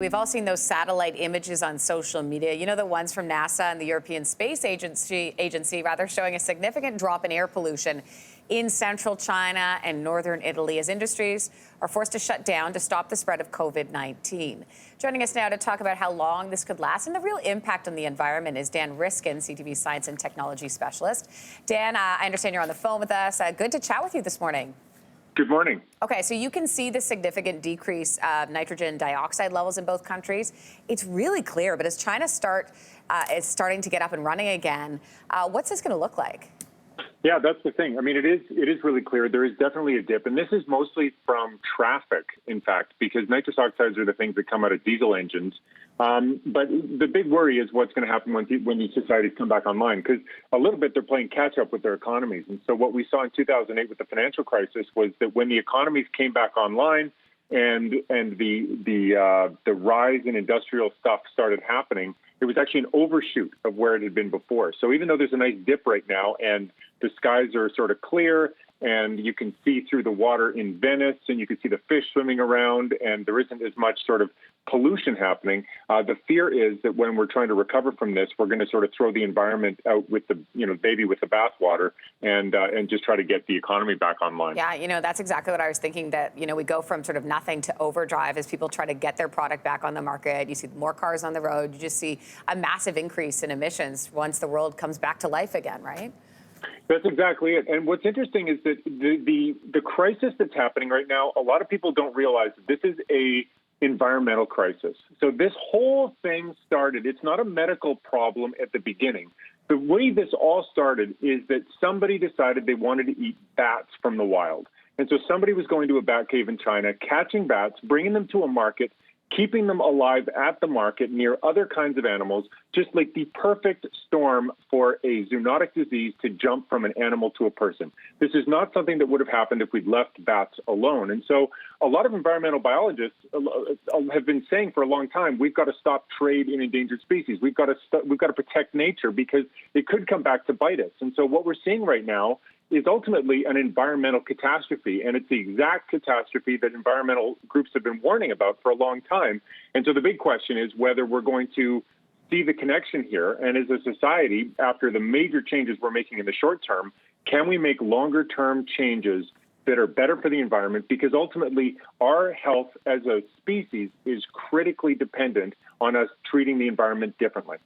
We've all seen those satellite images on social media. You know, the ones from NASA and the European Space Agency rather, showing a significant drop in air pollution in central China and northern Italy as industries are forced to shut down to stop the spread of COVID-19. Joining us now to talk about how long this could last and the real impact on the environment is Dan Riskin, CTV Science and Technology Specialist. Dan, I understand you're on the phone with us. Good to chat with you this morning. Good morning. Okay, so you can see the significant decrease of nitrogen dioxide levels in both countries. It's really clear, but as China is starting to get up and running again, what's this going to look like? Yeah, that's the thing. I mean, it is really clear. There is definitely a dip, and this is mostly from traffic, in fact, because nitrous oxides are the things that come out of diesel engines. But the big worry is what's going to happen when these societies come back online, because a little bit they're playing catch up with their economies. And so what we saw in 2008 with the financial crisis was that when the economies came back online and the rise in industrial stuff started happening, it was actually an overshoot of where it had been before. So even though there's a nice dip right now and the skies are sort of clear and you can see through the water in Venice and you can see the fish swimming around and there isn't as much sort of pollution happening, the fear is that when we're trying to recover from this, we're going to sort of throw the environment out with the baby with the bathwater and just try to get the economy back online. Yeah, that's exactly what I was thinking, that we go from sort of nothing to overdrive as people try to get their product back on the market. You see more cars on the road. You just see a massive increase in emissions once the world comes back to life again, right? That's exactly it. And what's interesting is that the crisis that's happening right now, a lot of people don't realize that this is a environmental crisis. So this whole thing started, it's not a medical problem at the beginning. The way this all started is that somebody decided they wanted to eat bats from the wild. And so somebody was going to a bat cave in China, catching bats, bringing them to a market, keeping them alive at the market near other kinds of animals, just like the perfect storm for a zoonotic disease to jump from an animal to a person. This is not something that would have happened if we'd left bats alone. And so a lot of environmental biologists have been saying for a long time, we've got to stop trade in endangered species. We've got to protect nature because it could come back to bite us. And so what we're seeing right now is ultimately an environmental catastrophe, and it's the exact catastrophe that environmental groups have been warning about for a long time. And so the big question is whether we're going to see the connection here, and as a society, after the major changes we're making in the short term, can we make longer-term changes that are better for the environment? Because ultimately, our health as a species is critically dependent on us treating the environment differently.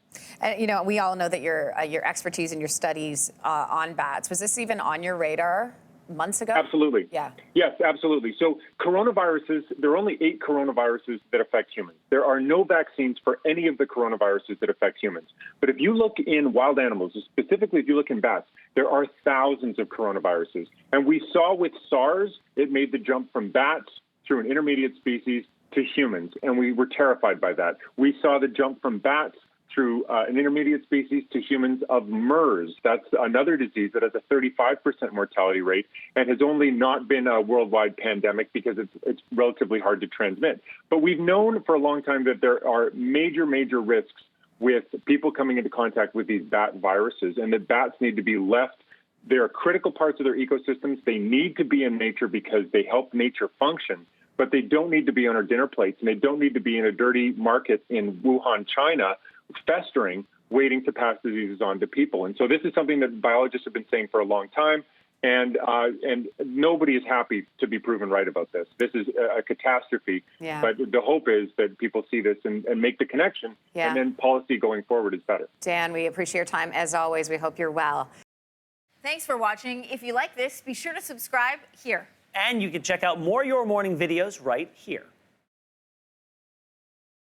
We all know that your expertise and your studies on bats, was this even on your radar months ago? Absolutely. Yeah. Yes, absolutely. So coronaviruses, there are only 8 coronaviruses that affect humans. There are no vaccines for any of the coronaviruses that affect humans. But if you look in wild animals, specifically if you look in bats, there are thousands of coronaviruses. And we saw with SARS, it made the jump from bats through an intermediate species to humans, and we were terrified by that. We saw the jump from bats through an intermediate species to humans of MERS. That's another disease that has a 35% mortality rate and has only not been a worldwide pandemic because it's relatively hard to transmit. But we've known for a long time that there are major risks with people coming into contact with these bat viruses, and that bats need to be left. They're critical parts of their ecosystems. They need to be in nature because they help nature function, but they don't need to be on our dinner plates, and they don't need to be in a dirty market in Wuhan, China, festering, waiting to pass diseases on to people. And so this is something that biologists have been saying for a long time, and nobody is happy to be proven right about this. This is a catastrophe, but the hope is that people see this and make the connection, and then policy going forward is better. Dan, we appreciate your time as always. We hope you're well. Thanks for watching. If you like this, be sure to subscribe here. And you can check out more Your Morning videos right here.